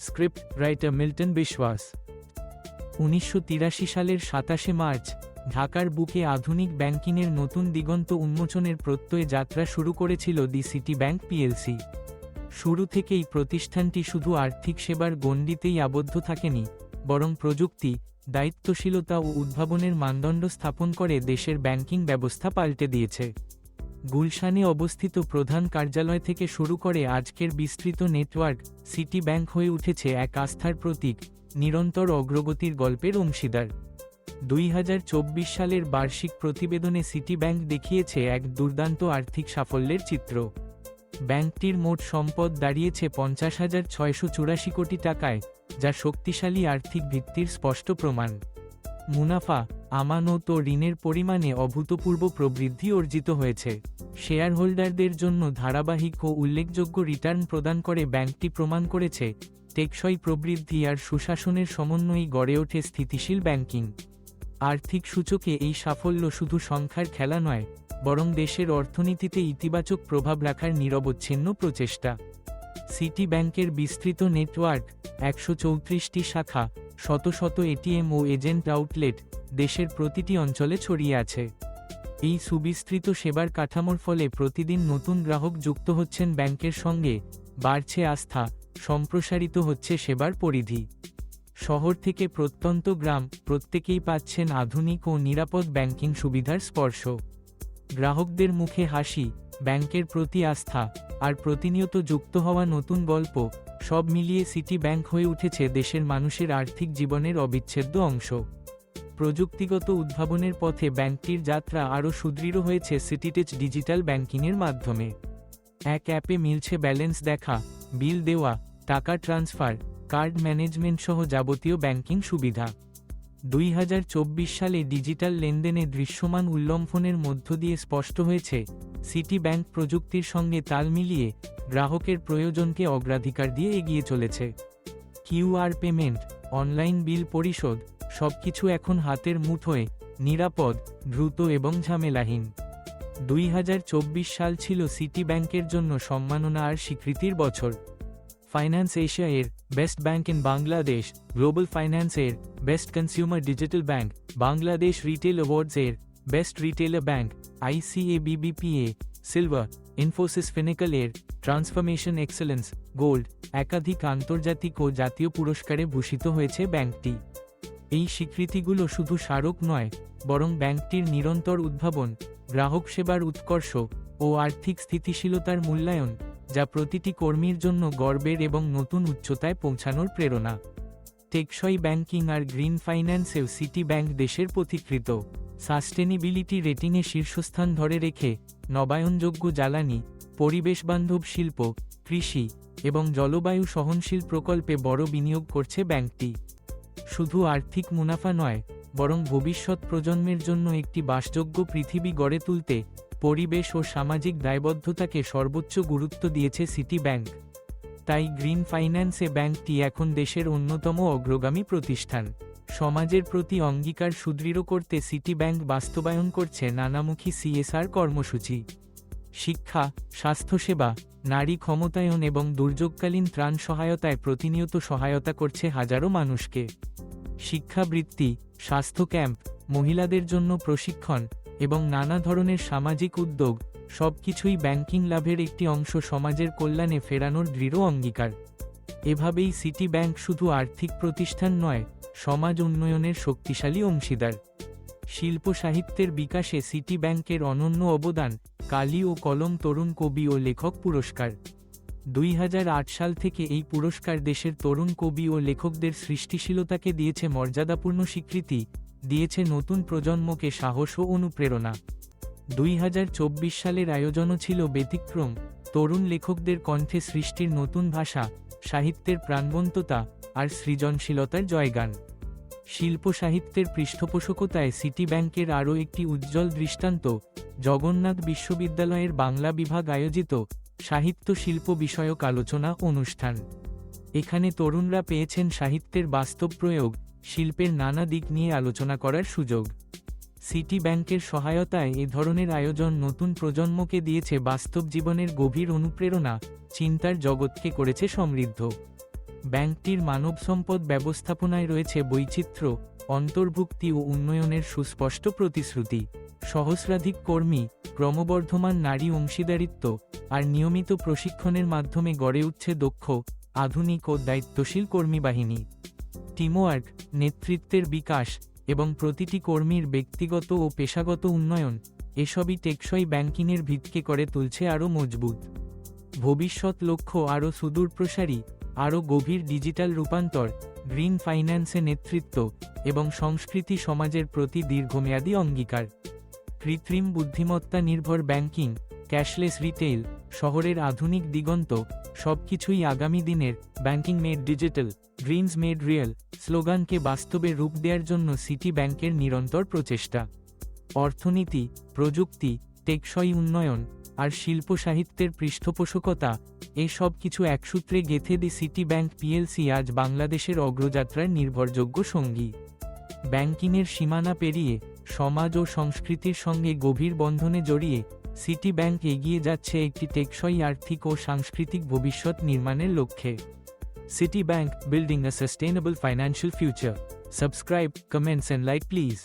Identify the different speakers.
Speaker 1: Script writer Milton বিশ্বাস। 1983 সালের 27 March ঢাকার বুকে আধুনিক ব্যাংকিংয়ের নতুন দিগন্ত উন্মোচনের প্রত্যয়ে যাত্রা শুরু করেছিল দি সিটি ব্যাংক পিএলসি। শুরু থেকেই প্রতিষ্ঠানটি শুধু আর্থিক সেবার গণ্ডিতেই আবদ্ধ থাকেনি, বরং প্রযুক্তি, দায়িত্বশীলতা ও উদ্ভাবনের মানদণ্ড স্থাপন করে দেশের ব্যাংকিং ব্যবস্থা পাল্টে দিয়েছে। গুলশানে অবস্থিত প্রধান কার্যালয় থেকে শুরু করে আজকের বিস্তৃত নেটওয়ার্ক, সিটি ব্যাংক হয়ে উঠেছে এক আস্থার প্রতীক, নিরন্তর অগ্রগতির গল্পের অংশীদার। 2024 সালের বার্ষিক প্রতিবেদনে সিটি ব্যাংক দেখিয়েছে এক দুর্দান্ত আর্থিক সাফল্যের চিত্র। ব্যাংকটির মোট সম্পদ দাঁড়িয়েছে 50,684 কোটি টাকায়, যা শক্তিশালী আর্থিক ভিত্তির স্পষ্ট প্রমাণ। মুনাফা, আমানত ও ঋণের পরিমাণে অভূতপূর্ব প্রবৃদ্ধি অর্জিত হয়েছে। শেয়ার হোল্ডারদের জন্য ধারাবাহিক ও উল্লেখযোগ্য রিটার্ন প্রদান করে ব্যাংকটি প্রমাণ করেছে, টেকসই প্রবৃদ্ধি আর সুশাসনের সমন্বয়েই গড়ে ওঠে স্থিতিশীল ব্যাংকিং। আর্থিক সূচকে এই সাফল্য শুধু সংখ্যার খেলা নয়, বরং দেশের অর্থনীতিতে ইতিবাচক প্রভাব রাখার নিরবচ্ছিন্ন প্রচেষ্টা। সিটি ব্যাংকের বিস্তৃত নেটওয়ার্ক, 134টি শাখা, শত শত এটিএম ও এজেন্ট আউটলেট দেশের প্রতিটি অঞ্চলে ছড়িয়ে আছে। এই সুবিস্তৃত সেবার কাঠামোর ফলে প্রতিদিন নতুন গ্রাহক যুক্ত হচ্ছেন ব্যাংকের সঙ্গে, বাড়ছে আস্থা, সম্প্রসারিত হচ্ছে সেবার পরিধি। শহর থেকে প্রত্যন্ত গ্রাম, প্রত্যেকেই পাচ্ছেন আধুনিক ও নিরাপদ ব্যাংকিং সুবিধার স্পর্শ। গ্রাহকদের মুখে হাসি, ব্যাংকের প্রতি আস্থা, আর প্রতিনিয়ত যুক্ত হওয়া নতুন গল্প, সব মিলিয়ে সিটি ব্যাংক হয়ে উঠেছে দেশের মানুষের আর্থিক জীবনের অবিচ্ছেদ্য অংশ। প্রযুক্তিগত উদ্ভাবনের পথে ব্যাংকটির যাত্রা আরও সুদৃঢ় হয়েছে সিটিটেচ ডিজিটাল ব্যাংকিংয়ের মাধ্যমে। এক অ্যাপে মিলছে ব্যালেন্স দেখা, বিল দেওয়া, টাকা ট্রান্সফার, কার্ড ম্যানেজমেন্ট সহ যাবতীয় ব্যাংকিং সুবিধা। 2024 সালে ডিজিটাল লেনদেনে দৃশ্যমান উল্লম্ফনের মধ্য দিয়ে স্পষ্ট হয়েছে, সিটি ব্যাংক প্রযুক্তির সঙ্গে তাল মিলিয়ে গ্রাহকের প্রয়োজনকে অগ্রাধিকার দিয়ে এগিয়ে চলেছে। কিউআর পেমেন্ট, অনলাইন বিল পরিশোধ, সবকিছু এখন হাতের মুঠোয়, নিরাপদ, দ্রুত এবং ঝামেলাহীন। 2024 সাল ছিল সিটি ব্যাংকের জন্য সম্মাননা আর স্বীকৃতির বছর। ফাইন্যান্স এশিয়া এর best bank in Bangladesh, global finance এর best consumer digital bank, Bangladesh retail awards এর best retailer bank, ICABBPA silver, Infosys Finacle এর ট্রান্সফরমেশন এক্সেলেন্স গোল্ড, একাধিক আন্তর্জাতিক ও জাতীয় পুরস্কারে ভূষিত হয়েছে ব্যাংকটি। এই স্বীকৃতিগুলো শুধু স্মারক নয়, বরং ব্যাংকটির নিরন্তর উদ্ভাবন, গ্রাহক সেবার উৎকর্ষ ও আর্থিক স্থিতিশীলতার মূল্যায়ন, যা প্রতিটি কর্মীর জন্য গর্বের এবং নতুন উচ্চতায় পৌঁছানোর প্রেরণা। টেকসই ব্যাংকিং আর গ্রিন ফাইন্যান্সেও সিটি ব্যাংক দেশের পথিকৃৎ। সাস্টেনেবিলিটি রেটিংয়ে শীর্ষস্থান ধরে রেখে নবায়নযোগ্য জ্বালানি, পরিবেশবান্ধব শিল্প, কৃষি এবং জলবায়ু সহনশীল প্রকল্পে বড় বিনিয়োগ করছে ব্যাংকটি। শুধু আর্থিক মুনাফা নয়, বরং ভবিষ্যৎ প্রজন্মের জন্য একটি বাসযোগ্য পৃথিবী গড়ে তুলতে পরিবেশ ও সামাজিক দায়বদ্ধতাকে সর্বোচ্চ গুরুত্ব দিয়েছে সিটি ব্যাংক। তাই গ্রিন ফাইন্যান্সে ব্যাংকটি এখন দেশের অন্যতম অগ্রগামী প্রতিষ্ঠান। সমাজের প্রতি অঙ্গীকার সুদৃঢ় করতে সিটি ব্যাংক বাস্তবায়ন করছে নানামুখী CSR কর্মসূচি। শিক্ষা, স্বাস্থ্যসেবা, নারী ক্ষমতায়ন এবং দুর্যোগকালীন ত্রাণ সহায়তায় প্রতিনিয়ত সহায়তা করছে হাজারো মানুষকে। শিক্ষাবৃত্তি, স্বাস্থ্য ক্যাম্প, মহিলাদের জন্য প্রশিক্ষণ এবং নানা ধরনের সামাজিক উদ্যোগ, সবকিছুই ব্যাংকিং লাভের একটি অংশ সমাজের কল্যাণে ফেরানোর দৃঢ় অঙ্গীকার। এভাবেই সিটি ব্যাংক শুধু আর্থিক প্রতিষ্ঠান নয়, সমাজ উন্নয়নের শক্তিশালী অংশীদার। শিল্প সাহিত্যের বিকাশে সিটি ব্যাংকের অনন্য অবদান, কালি ও কলম তরুণ কবি ও লেখক পুরস্কার। 2008 সাল থেকে এই পুরস্কার দেশের তরুণ কবি ও লেখকদের সৃষ্টিশীলতাকে দিয়েছে মর্যাদাপূর্ণ স্বীকৃতি, দিয়েছে নতুন প্রজন্মকে সাহস ও অনুপ্রেরণা। 2024 সালের আয়োজনও ছিল ব্যতিক্রম। তরুণ লেখকদের কণ্ঠে সৃষ্টির নতুন ভাষা, সাহিত্যের প্রাণবন্ততা আর সৃজনশীলতার জয়গান। শিল্প সাহিত্যের পৃষ্ঠপোষকতায় সিটি ব্যাংকের আরও একটি উজ্জ্বল দৃষ্টান্ত, জগন্নাথ বিশ্ববিদ্যালয়ের বাংলা বিভাগ আয়োজিত সাহিত্য শিল্প বিষয়ক আলোচনা অনুষ্ঠান। এখানে তরুণরা পেয়েছেন সাহিত্যের বাস্তব প্রয়োগ, শিল্পের নানা দিক নিয়ে আলোচনা করার সুযোগ। সিটি ব্যাংকের সহায়তায় এ ধরনের আয়োজন নতুন প্রজন্মকে দিয়েছে বাস্তব জীবনের গভীর অনুপ্রেরণা, চিন্তার জগৎকে করেছে সমৃদ্ধ। ব্যাংকটির মানব সম্পদ ব্যবস্থাপনায় রয়েছে বৈচিত্র্য, অন্তর্ভুক্তি ও উন্নয়নের সুস্পষ্ট প্রতিশ্রুতি। সহস্রাধিক কর্মী, ক্রমবর্ধমান নারী অংশীদারিত্ব আর নিয়মিত প্রশিক্ষণের মাধ্যমে গড়ে উঠছে দক্ষ, আধুনিক ও দায়িত্বশীল কর্মীবাহিনী। টিমওয়ার্ক, নেতৃত্বের বিকাশ এবং প্রতিটি কর্মীর ব্যক্তিগত ও পেশাগত উন্নয়ন, এসবই টেকসই ব্যাংকিংয়ের ভিতকে করে তুলছে আরও মজবুত। ভবিষ্যৎ লক্ষ্য আরও সুদূরপ্রসারী, আরও গভীর ডিজিটাল রূপান্তর, গ্রিন ফাইন্যান্সে নেতৃত্ব এবং সংস্কৃতি সমাজের প্রতি দীর্ঘমেয়াদী অঙ্গীকার। কৃত্রিম বুদ্ধিমত্তা নির্ভর ব্যাংকিং, ক্যাশলেস রিটেইল, শহরের আধুনিক দিগন্ত, সবকিছুই আগামী দিনের banking made digital, dreams made real স্লোগানকে বাস্তবে রূপ দেওয়ার জন্য সিটি ব্যাংকের নিরন্তর প্রচেষ্টা। অর্থনীতি, প্রযুক্তি, টেকসই উন্নয়ন আর শিল্প সাহিত্যের পৃষ্ঠপোষকতা, এসব কিছু একসূত্রে গেঁথে দি সিটি ব্যাংক পিএলসি আজ বাংলাদেশের অগ্রযাত্রার নির্ভরযোগ্য সঙ্গী। ব্যাংকিংয়ের সীমানা পেরিয়ে সমাজ ও সংস্কৃতির সঙ্গে গভীর বন্ধনে জড়িয়ে সিটি ব্যাংক এগিয়ে যাচ্ছে একটি টেকসই আর্থিক ও সাংস্কৃতিক ভবিষ্যৎ নির্মাণের লক্ষ্যে। City bank, building a sustainable financial future. Subscribe, comments and like please.